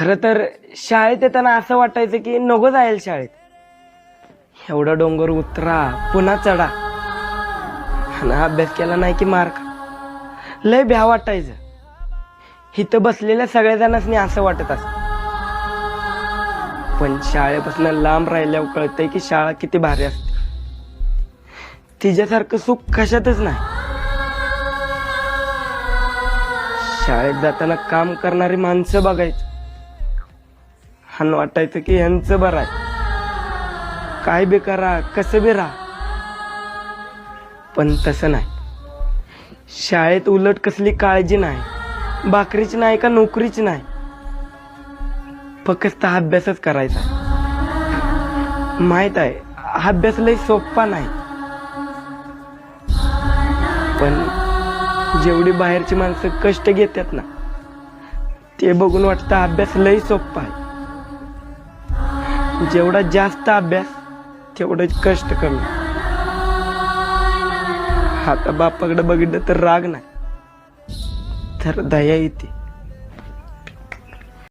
खरं तर शाळेत येताना असं वाटायचं की नको जायला शाळेत. एवढा डोंगर उतरा पुन्हा चढा आणि अभ्यास केला नाही की मार्क लय भ्या वाटायचं. इथं बसलेल्या सगळ्या जणांनी असं वाटत असत. पण शाळेपासून लांब राहिल्यावर कळतंय की शाळा किती भारी असते. तिच्यासारखं सुख कशातच नाही. शाळेत जाताना काम करणारी माणसं बघायचं आणि वाटायचं की ह्यांचं बरं आहे. काय बी करा कसं बी राहा. पण तसं नाही. शाळेत उलट कसली काळजी नाही. भाकरीची नाही का नोकरीची नाही. फक्त अभ्यासच करायचा. माहित आहे अभ्यास लय सोपा नाही. पण जेवढी बाहेरची माणसं कष्ट घेतात ना ते बघून वाटतं अभ्यास लय सोपा आहे. जेवढा जास्त अभ्यास तेवढं कष्ट कमी. आता बापाकडे बघितलं तर राग नाही तर दया येते.